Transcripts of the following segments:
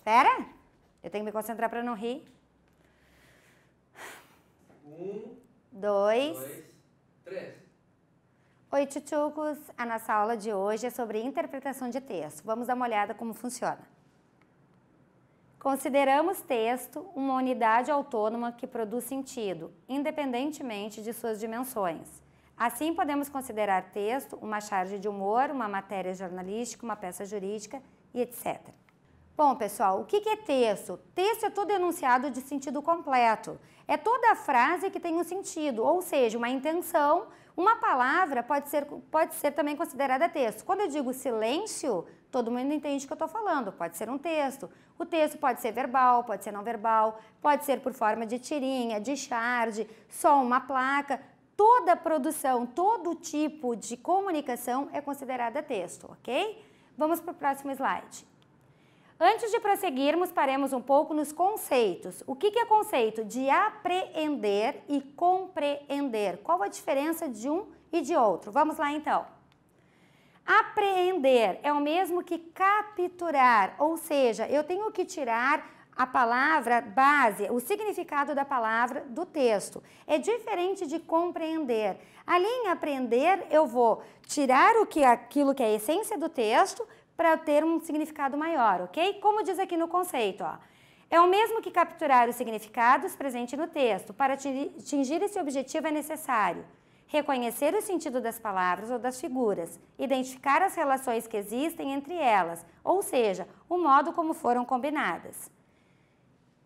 Espera, eu tenho que me concentrar para não rir. 1, 2, 3. Oi, tchutchucos! A nossa aula de hoje é sobre interpretação de texto. Vamos dar uma olhada como funciona. Consideramos texto uma unidade autônoma que produz sentido, independentemente de suas dimensões. Assim, podemos considerar texto uma charge de humor, uma matéria jornalística, uma peça jurídica e etc. Bom, pessoal, o que é texto? Texto é todo enunciado de sentido completo. É toda a frase que tem um sentido, ou seja, uma intenção. Uma palavra pode ser também considerada texto. Quando eu digo silêncio, todo mundo entende o que eu estou falando. Pode ser um texto. O texto pode ser verbal, pode ser não verbal, pode ser por forma de tirinha, de charge, só uma placa. Toda produção, todo tipo de comunicação é considerada texto, ok? Vamos para o próximo slide. Antes de prosseguirmos, paremos um pouco nos conceitos. O que é conceito? De apreender e compreender. Qual a diferença de um e de outro? Vamos lá então. Apreender é o mesmo que capturar, ou seja, eu tenho que tirar a palavra base, o significado da palavra do texto. É diferente de compreender. Ali em aprender, eu vou tirar aquilo que é a essência do texto para ter um significado maior, ok? Como diz aqui no conceito, ó. É o mesmo que capturar os significados presentes no texto. Para atingir esse objetivo é necessário reconhecer o sentido das palavras ou das figuras, identificar as relações que existem entre elas, ou seja, o modo como foram combinadas.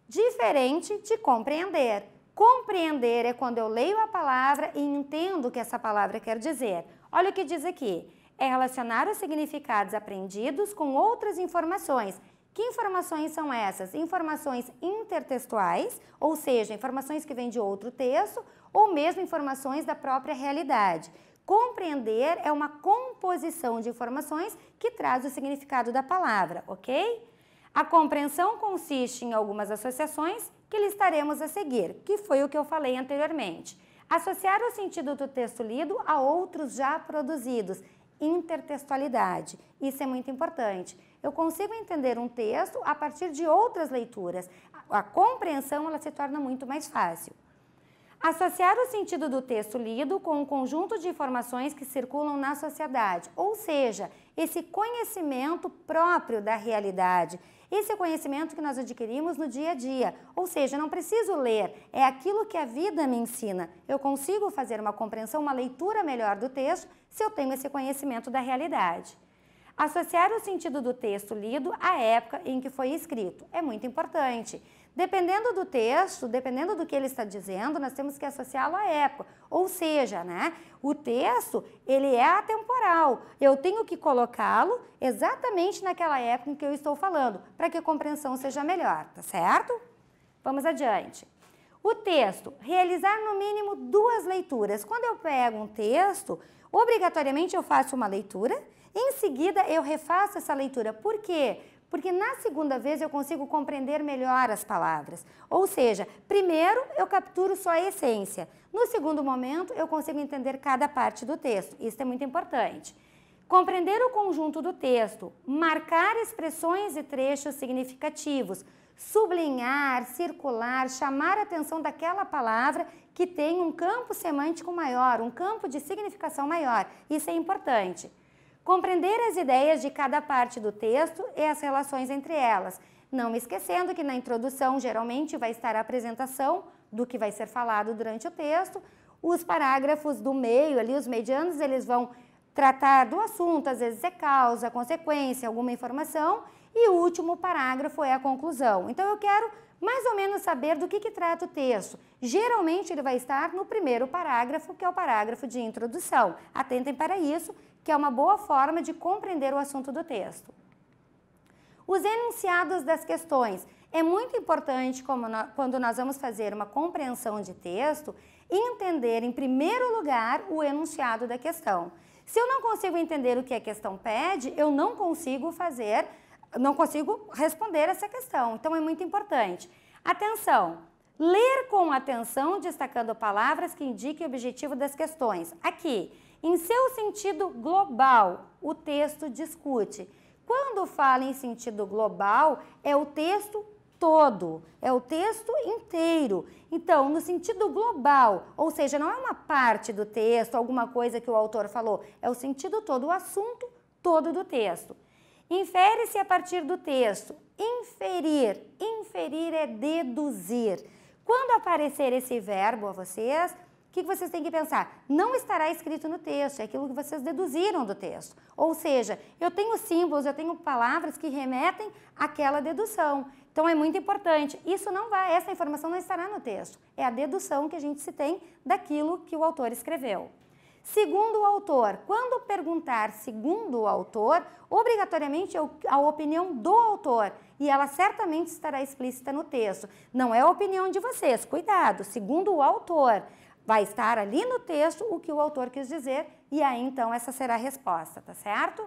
Diferente de compreender. Compreender é quando eu leio a palavra e entendo o que essa palavra quer dizer. Olha o que diz aqui. É relacionar os significados aprendidos com outras informações. Que informações são essas? Informações intertextuais, ou seja, informações que vêm de outro texto, ou mesmo informações da própria realidade. Compreender é uma composição de informações que traz o significado da palavra, ok? A compreensão consiste em algumas associações que listaremos a seguir, que foi o que eu falei anteriormente. Associar o sentido do texto lido a outros já produzidos. Intertextualidade. Isso é muito importante. Eu consigo entender um texto a partir de outras leituras. A compreensão ela se torna muito mais fácil. Associar o sentido do texto lido com um conjunto de informações que circulam na sociedade, ou seja, esse conhecimento próprio da realidade, esse conhecimento que nós adquirimos no dia a dia, ou seja, não preciso ler, é aquilo que a vida me ensina. Eu consigo fazer uma compreensão, uma leitura melhor do texto se eu tenho esse conhecimento da realidade. Associar o sentido do texto lido à época em que foi escrito é muito importante. Dependendo do texto, dependendo do que ele está dizendo, nós temos que associá-lo à época. Ou seja, né, o texto, ele é atemporal. Eu tenho que colocá-lo exatamente naquela época em que eu estou falando, para que a compreensão seja melhor, tá certo? Vamos adiante. O texto, realizar no mínimo 2 leituras. Quando eu pego um texto, obrigatoriamente eu faço uma leitura, em seguida eu refaço essa leitura. Por quê? Porque na segunda vez eu consigo compreender melhor as palavras. Ou seja, primeiro eu capturo só a essência. No segundo momento eu consigo entender cada parte do texto. Isso é muito importante. Compreender o conjunto do texto, marcar expressões e trechos significativos, sublinhar, circular, chamar a atenção daquela palavra que tem um campo semântico maior, um campo de significação maior. Isso é importante. Compreender as ideias de cada parte do texto e as relações entre elas, não me esquecendo que na introdução geralmente vai estar a apresentação do que vai ser falado durante o texto, os parágrafos do meio ali, os medianos, eles vão tratar do assunto, às vezes é causa, consequência, alguma informação, e o último parágrafo é a conclusão. Então eu quero mais ou menos saber do que trata o texto. Geralmente ele vai estar no primeiro parágrafo, que é o parágrafo de introdução. Atentem para isso, que é uma boa forma de compreender o assunto do texto. Os enunciados das questões. É muito importante, quando nós vamos fazer uma compreensão de texto, entender, em primeiro lugar, o enunciado da questão. Se eu não consigo entender o que a questão pede, eu não consigo responder essa questão. Então, é muito importante. Atenção! Ler com atenção, destacando palavras que indiquem o objetivo das questões. Aqui, em seu sentido global, o texto discute. Quando fala em sentido global, é o texto todo, é o texto inteiro. Então, no sentido global, ou seja, não é uma parte do texto, alguma coisa que o autor falou, é o sentido todo, o assunto todo do texto. Infere-se a partir do texto. Inferir. Inferir é deduzir. Quando aparecer esse verbo a vocês, o que vocês têm que pensar? Não estará escrito no texto, é aquilo que vocês deduziram do texto. Ou seja, eu tenho símbolos, eu tenho palavras que remetem àquela dedução. Então é muito importante. Essa informação não estará no texto. É a dedução que a gente se tem daquilo que o autor escreveu. Segundo o autor, quando perguntar segundo o autor, obrigatoriamente é a opinião do autor e ela certamente estará explícita no texto. Não é a opinião de vocês, cuidado, segundo o autor. Vai estar ali no texto o que o autor quis dizer e aí então essa será a resposta, tá certo?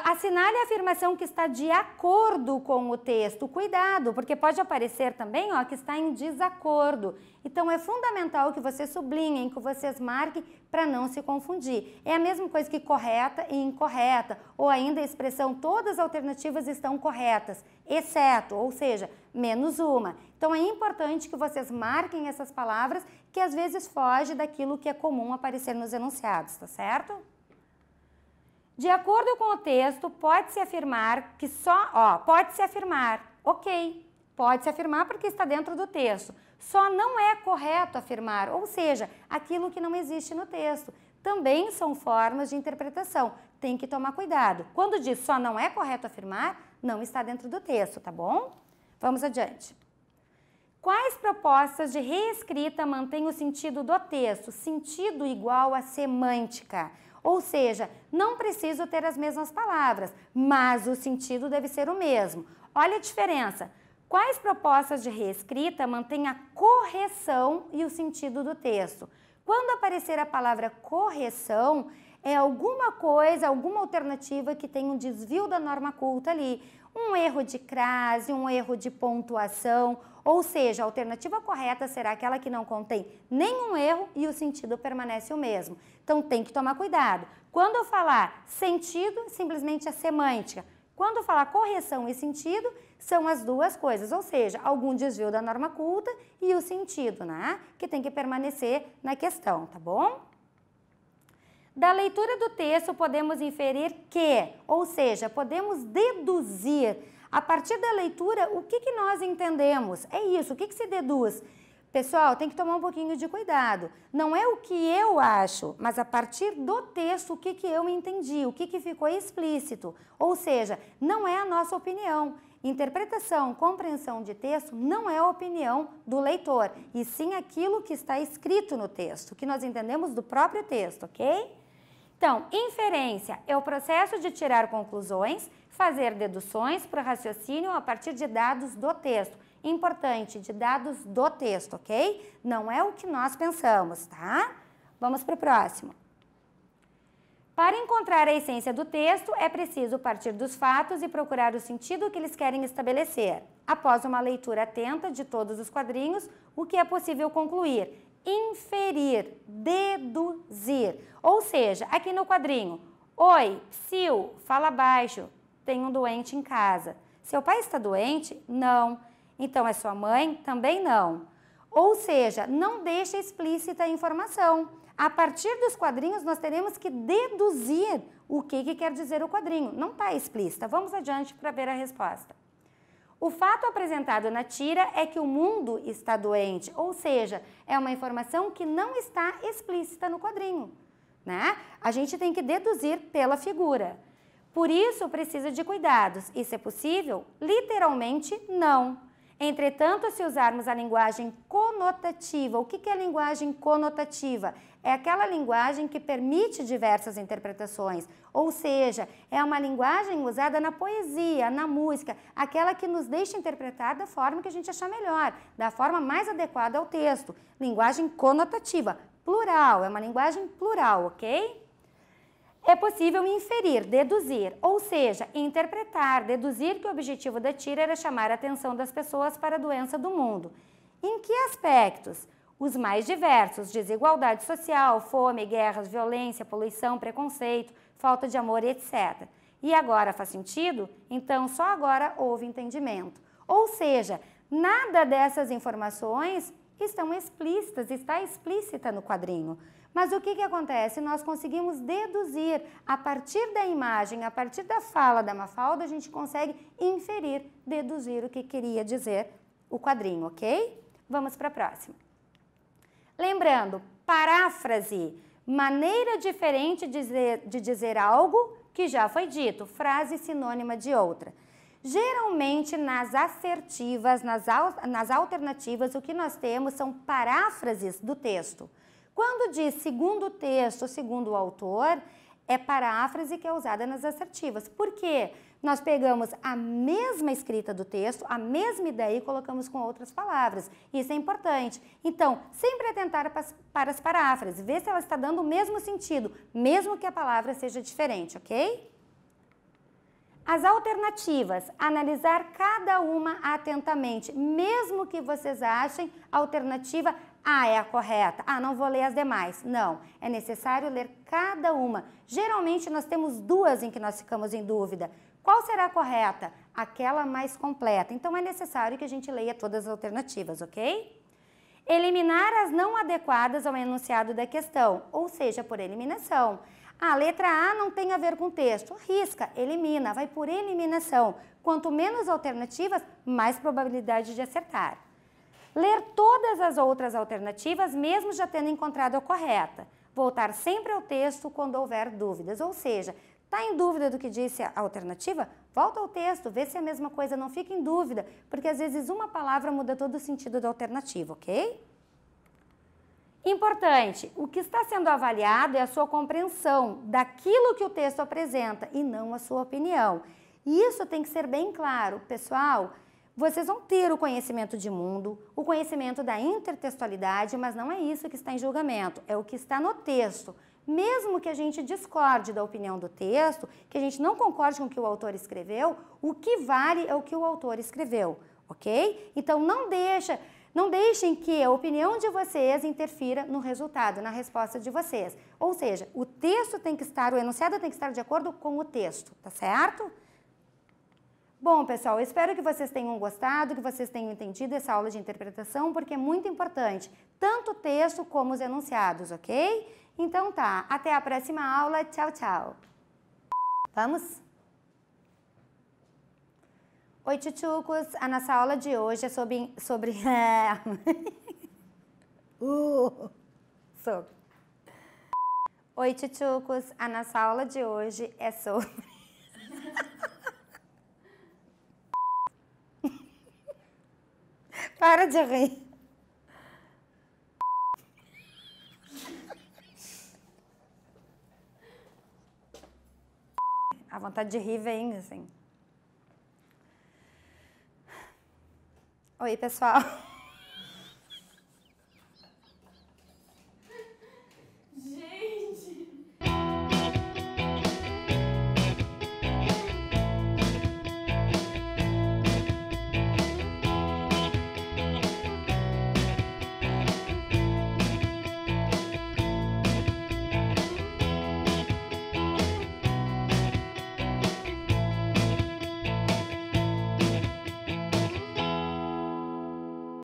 Assinale a afirmação que está de acordo com o texto. Cuidado, porque pode aparecer também que está em desacordo. Então, é fundamental que vocês sublinhem, que vocês marquem para não se confundir. É a mesma coisa que correta e incorreta, ou ainda a expressão todas as alternativas estão corretas, exceto, ou seja, menos uma. Então, é importante que vocês marquem essas palavras que às vezes fogem daquilo que é comum aparecer nos enunciados, tá certo? De acordo com o texto, pode-se afirmar que pode-se afirmar, ok, pode-se afirmar porque está dentro do texto. Só não é correto afirmar, ou seja, aquilo que não existe no texto. Também são formas de interpretação, tem que tomar cuidado. Quando diz só não é correto afirmar, não está dentro do texto, tá bom? Vamos adiante. Quais propostas de reescrita mantêm o sentido do texto? Sentido igual a semântica. Ou seja, não preciso ter as mesmas palavras, mas o sentido deve ser o mesmo. Olha a diferença. Quais propostas de reescrita mantêm a correção e o sentido do texto? Quando aparecer a palavra correção, é alguma coisa, alguma alternativa que tem um desvio da norma culta ali. Um erro de crase, um erro de pontuação, ou seja, a alternativa correta será aquela que não contém nenhum erro e o sentido permanece o mesmo. Então tem que tomar cuidado. Quando eu falar sentido, simplesmente é semântica. Quando eu falar correção e sentido, são as duas coisas, ou seja, algum desvio da norma culta e o sentido, né? Que tem que permanecer na questão, tá bom? Da leitura do texto podemos inferir que, ou seja, podemos deduzir. A partir da leitura, o que nós entendemos? É isso, o que se deduz? Pessoal, tem que tomar um pouquinho de cuidado. Não é o que eu acho, mas a partir do texto, o que eu entendi, o que ficou explícito. Ou seja, não é a nossa opinião. Interpretação, compreensão de texto não é a opinião do leitor, e sim aquilo que está escrito no texto, que nós entendemos do próprio texto, ok? Então, inferência é o processo de tirar conclusões, fazer deduções para o raciocínio a partir de dados do texto. Importante, de dados do texto, ok? Não é o que nós pensamos, tá? Vamos para o próximo. Para encontrar a essência do texto, é preciso partir dos fatos e procurar o sentido que eles querem estabelecer. Após uma leitura atenta de todos os quadrinhos, o que é possível concluir? Inferir, deduzir. Ou seja, aqui no quadrinho, oi, psiu, fala baixo, tem um doente em casa. Seu pai está doente? Não. Então é sua mãe? Também não. Ou seja, não deixa explícita a informação. A partir dos quadrinhos nós teremos que deduzir o que quer dizer o quadrinho. Não está explícita. Vamos adiante para ver a resposta. O fato apresentado na tira é que o mundo está doente, ou seja, é uma informação que não está explícita no quadrinho, né? A gente tem que deduzir pela figura. Por isso, precisa de cuidados. Isso é possível? Literalmente, não. Entretanto, se usarmos a linguagem conotativa, o que é a linguagem conotativa? É aquela linguagem que permite diversas interpretações, ou seja, é uma linguagem usada na poesia, na música, aquela que nos deixa interpretar da forma que a gente achar melhor, da forma mais adequada ao texto. Linguagem conotativa, plural, é uma linguagem plural, ok? É possível inferir, deduzir, ou seja, interpretar, deduzir que o objetivo da tira era chamar a atenção das pessoas para a doença do mundo. Em que aspectos? Os mais diversos, desigualdade social, fome, guerras, violência, poluição, preconceito, falta de amor, etc. E agora faz sentido? Então, só agora houve entendimento. Ou seja, nada dessas informações estão explícitas, está explícita no quadrinho. Mas o que acontece? Nós conseguimos deduzir, a partir da imagem, a partir da fala da Mafalda, a gente consegue inferir, deduzir o que queria dizer o quadrinho, ok? Vamos para a próxima. Lembrando, paráfrase, maneira diferente de dizer algo que já foi dito, frase sinônima de outra. Geralmente, nas assertivas, nas alternativas, o que nós temos são paráfrases do texto. Quando diz segundo o texto, segundo o autor, é paráfrase que é usada nas assertivas. Por quê? Nós pegamos a mesma escrita do texto, a mesma ideia e colocamos com outras palavras. Isso é importante. Então, sempre atentar para as paráfrases, ver se ela está dando o mesmo sentido, mesmo que a palavra seja diferente, ok? As alternativas, analisar cada uma atentamente, mesmo que vocês achem a alternativa A é a correta, não vou ler as demais. Não, é necessário ler cada uma. Geralmente nós temos duas em que nós ficamos em dúvida. Qual será a correta? Aquela mais completa. Então é necessário que a gente leia todas as alternativas, ok? Eliminar as não adequadas ao enunciado da questão, ou seja, por eliminação. A letra A não tem a ver com o texto. Risca, elimina, vai por eliminação. Quanto menos alternativas, mais probabilidade de acertar. Ler todas as outras alternativas, mesmo já tendo encontrado a correta. Voltar sempre ao texto quando houver dúvidas. Ou seja, está em dúvida do que disse a alternativa? Volta ao texto, vê se é a mesma coisa, não fique em dúvida, porque às vezes uma palavra muda todo o sentido da alternativa, ok? Importante, o que está sendo avaliado é a sua compreensão daquilo que o texto apresenta e não a sua opinião. E isso tem que ser bem claro. Pessoal, vocês vão ter o conhecimento de mundo, o conhecimento da intertextualidade, mas não é isso que está em julgamento, é o que está no texto. Mesmo que a gente discorde da opinião do texto, que a gente não concorde com o que o autor escreveu, o que vale é o que o autor escreveu, ok? Então não deixem que a opinião de vocês interfira no resultado, na resposta de vocês. Ou seja, o texto tem que estar, o enunciado tem que estar de acordo com o texto, tá certo? Bom, pessoal, eu espero que vocês tenham gostado, que vocês tenham entendido essa aula de interpretação, porque é muito importante, tanto o texto como os enunciados, ok? Então tá, até a próxima aula, tchau, tchau. Vamos? Oi, tchutchucos, a nossa aula de hoje é sobre... Oi, tchutchucos, a nossa aula de hoje é sobre... Para de rir. A vontade de rir vem, assim. Oi, pessoal.